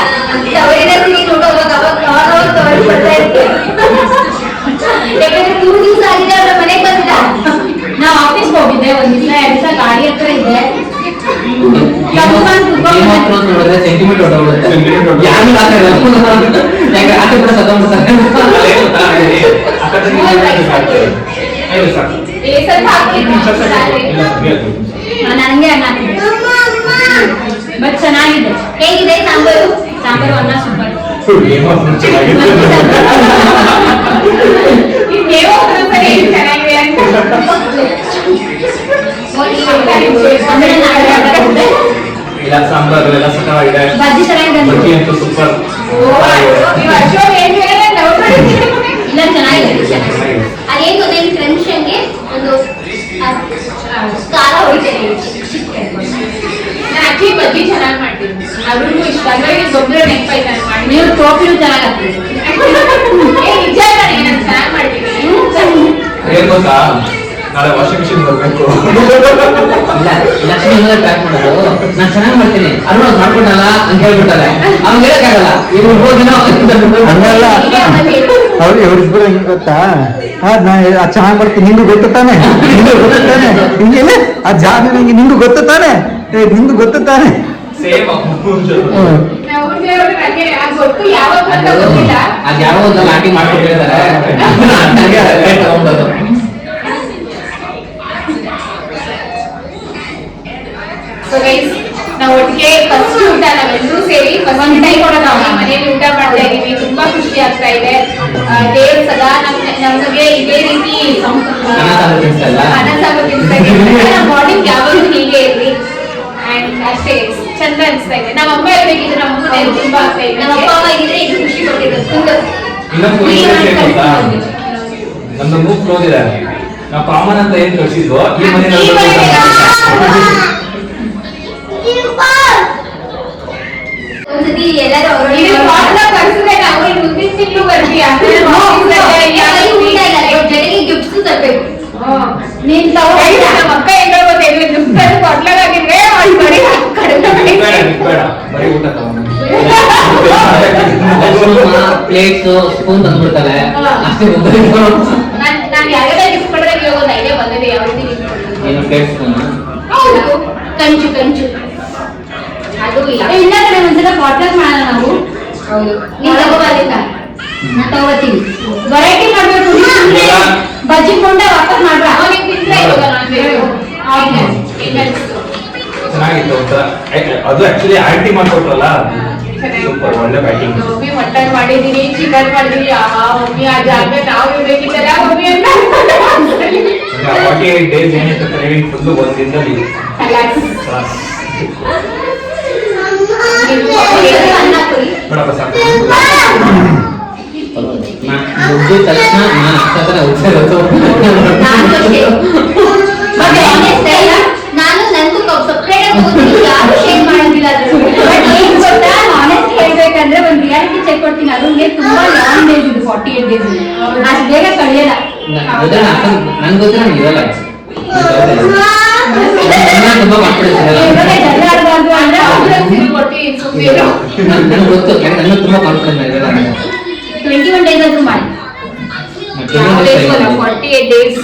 ಅವರೇನ ಸಿರಿ ನೋಡೋವಾಗ ಅವಾಗ ತೋರಿಸ್ಕೊಡ್ತಾ ಇರ್ತೀವಿ. ಯಾಕಂದ್ರೆ 2 ದಿವಸ ಆಗಿದೆ ಅವ್ರ ಮನೆಗೆ ಬಂದಿಲ್ಲ. ನಾ ಆಫೀಸ್ ಹೋಗಿದ್ದೆ, ಒಂದ್ ದಿವಸ 2 ದಿವಸ ಗಾಡಿ ಹತ್ರ ಇದ್ದೆ. ಸೆಂಟಿಮೆಂಟ್ ನನಗೆ ಅನ್ನ ಬಟ್ ಚೆನ್ನಾಗಿದೆ. ಹೇಗಿದೆ ಸಾಂಬಾರು? ಸಾಂಬಾರು ಅನ್ನ ಸೂಪರ್. ಇಲ್ಲ ಸಾಂಬಾರು ಎಲ್ಲ ಸಕ್ಕತ್ತಾಗಿದೆ. ಬಜ್ಜಿ ಚೆನ್ನಾಗಿದೆ. ಬಜ್ಜಿ ಅಂತೂ ಸೂಪರ್. ಇಲ್ಲ ಚೆನ್ನಾಗಿದೆ. ಅದೇನು ನನ್ನ ಫ್ರೆಂಡ್ಸ್ಗೆ ಒಂದು ಖಾರ ಹೊಡಿತೇನೆ. ಆಕ್ಚುಲಿ ಬಜ್ಜಿ ಚೆನ್ನಾಗಿ ಮಾಡ್ತೀನಿ, ಅವ್ರಿಗೂ ಇಷ್ಟ. ಅಂದ್ರೆ ಗೊಬ್ಬರ ನೆನಪಾಯ್ತು ನಾನು ಮಾಡಿ. ನೀವು ಟೋಪಿನೂ ಚೆನ್ನಾಗಿ ಆಗ್ತದೆ. ನಿಜ ನಾನು ಚೆನ್ನಾಗಿ ಮಾಡ್ತೀನಿ. ಏನ್ ಗೊತ್ತಾ, ನಾಳೆ ವಾಷಿಂಗ್ ಮಿಷಿನ್ ಬರ್ಬೇಕು. ಲಕ್ಷ್ಮಿ ಪ್ಯಾಕ್ ಮಾಡೋದು ನಾನ್ ಚೆನ್ನಾಗಿ ಮಾಡ್ತೀನಿ, ಅರುಣ ಮಾಡ್ಕೊಂಡಲ್ಲ ಅಂತ ಹೇಳ್ಬಿಟ್ಟಾರೆ. ಅವ್ನು ಹೇಳಕ್ಕಾಗಲ್ಲ, ಇವ್ರು ಹೋದಿನ ಹಂಗಲ್ಲ ಅವ್ರಿಬ್ರು ಹೆಂಗ್ ಗೊತ್ತಾ, ಚೆನ್ನಾಗಿ ಮಾಡ್ತೀನಿ ನಿಂದು ಗೊತ್ತು ತಾನೆ, ಹಿಂಗೇನೆ ಆ ಜಾಗ ನಂಗೆ ನಿಂದು ಗೊತ್ತು ತಾನೆ, ನಿಂದು ಗೊತ್ತು ತಾನೆ. ಸೇಮ್ ಗೊತ್ತು ಯಾವಾಗ ಅಂತ ಗೊತ್ತಿಲ್ಲ. ಅದ್ ಯಾವ ಒಂದು ಲಾಟಿ ಮಾಡ್ಕೊಂಡಿದ್ದಾರೆ ತಗೊಂಡೋದು. ಸೊ ಗೈಸ್ ನಾವು ಒಟ್ಟಿಗೆ ಫಸ್ಟ್ ಊಟ ನಾವೆಲ್ಲರೂ ಸೇರಿ ಫಸ್ಟ್ ಟೈಮ್ ಮನೆಯಲ್ಲಿ ಊಟ ಮಾಡ್ತಾ ಇದೀವಿ. ತುಂಬಾ ಖುಷಿ ಆಗ್ತಾ ಇದೆ. ದೇವ್ರು ಸದಾ ನಮಗೆ ಇದೇ ರೀತಿ ಅನ್ನ ಸಾಂಬಾರು ತಿನ್ಸ್ತಾ ಇದ್ದೀವಿ. ನಮ್ಮ ಬಾಡಿಗೆ ಯಾವಾಗಲೂ ಹೀಗೆ ಇರ್ಲಿ. ಅಂಡ್ ಅಷ್ಟೇ ಚಂದ ಅನಿಸ್ತಾ ಇದೆ. ನಮ್ಮ ಅಮ್ಮ ಇರ್ಬೇಕಿದ್ರೆ ನಮ್ಮ ಮನೇಲಿ ತುಂಬಾ ಆಗ್ತಾ ಇದೆ. ನಮ್ಮ ಅಪ್ಪ ಅಮ್ಮ ಇದ್ರೆ ಇದು ಖುಷಿ ಕೊಟ್ಟಿರೋದು. ಇನ್ನೊಂದು ವಿಷಯ ಗೊತ್ತಾ, ನಮ್ದು ಮೂವ್ ಕ್ಲೋಸ್ ಇದೆ. ನಾವು ಕಾಮನ್ ಅಂತ ಏನ್ ಕಳ್ಸಿದ್ವೋ ಈ ಮನೆಯಲ್ಲಿ ಒಂದ್ಸತಿ ಎಲ್ಲರೂ ಕಳ್ಸಿದ್ರೆ ನಾವು ಈ ಮುಂದಿನ ತಿಂಗಳು ಬರ್ತೀವಿ. ಜೊತೆಗೆ ಗಿಫ್ಟ್ಸ್ ತರಬೇಕು. ನೀನ್ ನಮ್ಮ ಅಕ್ಕ ಹೆಂಗ ಗೊತ್ತಿಲ್ಲ, ಗಿಫ್ಟ್ ಕೊಡ್ಲಾಗಿದ್ರೆ ಬರೀ ಬೇಡ ಬರೀ ಊಟ ತಗೊಂಡು ಪ್ಲೇಟ್ಸ್ ಸ್ಪೂನ್ ತಂದ್ಬಿಡ್ತಾರೆ ಅಷ್ಟೇ. ನಾನು ಯಾವ್ಯಾವ ಗಿಫ್ಟ್ ಕೊಡ್ರೆ ಒಂದು ಐಡಿಯಾ ಬಂದಿದೆ. ಯಾವ ರೀತಿ ಗಿಫ್ಟ್ ಕೊಡ್ತೀನಿ? ಏನು ಪ್ಲೇಟ್ ಸ್ಪೂನ್ ಹೌದು, ಕಂಚು ಕಂಚು ಅದು ಇಲ್ಲ. ಇಲ್ಲ ಕಡೆ ಒಂದ್ಸಲ ಪಾಟ್ಲಾಕ್ ಮಾಡೋಣ ನಾವು. ಹೌದು, ನೀವು ತಗೋಬಾರಿಲ್ಲ, ನಾನು ತಗೋತೀನಿ. ವೆರೈಟಿ ಮಾಡ್ಬೇಕು. ಬಜ್ಜಿ ಕೊಂಡ ವಾಪಸ್ ಮಾಡ್ಬೇಡ. ಅವನಿಗೆ ತಿಂದ್ರೆ ಇವಾಗ ನಾನು ಬೇಕು. ಹೆಂಗನ್ಸ್ತು? ಚೆನ್ನಾಗಿತ್ತು ಊಟ. ಅದು ಆಕ್ಚುಲಿ ಆಂಟಿ ಮಾಡ್ಕೊಟ್ರಲ್ಲ, ಸೂಪರ್ ಒಳ್ಳೆ ಬ್ಯಾಟಿಂಗ್. ಮಮ್ಮಿ ಮಟನ್ ಮಾಡಿದೀನಿ, ಚಿಕನ್ ಮಾಡಿದೀನಿ. ಮಮ್ಮಿ ಆ ಜಾಗ ನಾವು ಇರ್ಬೇಕಿತ್ತಲ್ಲ ಮಮ್ಮಿ ಅಂತ 48 days ಏನಿತ್ತು ಕ್ರೇವಿಂಗ್ ಫುಲ್ ಒಂದಿನದಲ್ಲಿ ಅನ್ನ ಕೊಡಿ. ಬೇಡಪ್ಪ ಸಾಕು. ದುಡ್ಡು ತಕ್ಷಣ ನಾನು ಅಷ್ಟೇ ನಾನು ಅಷ್ಟೇ. But honest ಅಲ್ಲ, ನಾನು ನಂದು ಸಪ್ರೇಟ್ ಆಗಿ ಹೋಗ್ತೀನಿ, ಯಾರು ಶೇರ್ ಮಾಡೋದಿಲ್ಲ ಅದ್ರ. ಬಟ್ ಏನ್ ಗೊತ್ತಾ, ಆನೆಸ್ಟ್ ಹೇಳ್ಬೇಕಂದ್ರೆ ಒಂದು ರಿಯಾಲಿಟಿ ಚೆಕ್ ಕೊಡ್ತೀನಿ. ಅದಕ್ಕೆ ತುಂಬಾ ಲಾಂಗ್ ಡೇಸ್ ಇದು, 48 ಡೇಸ್. ಅಷ್ಟು ಬೇಗ ಕಳಿಯಲ್ಲ. ನನ್ ಗೊತ್ತಿರ ಇರಲ್ಲ. ತುಂಬಾ ಕಾನ್ಫಿಡೆನ್ಸ್ ಇವಾಗ ಜಗಳ ಆಡಬಾರ್ದು ಅಂದ್ರೆ ಕೊಡ್ತೀನಿ ಸುಮ್ಮನೆ. ನನ್ಗೆ ಗೊತ್ತು, ನನ್ನ ತುಂಬಾ ಕಾನ್ಫಿಡೆನ್ಸ್ ಇರಲ್ಲ. 21 ಡೇಸ್ ಆದ್ರೂ ಮಾಡಿ. 48 days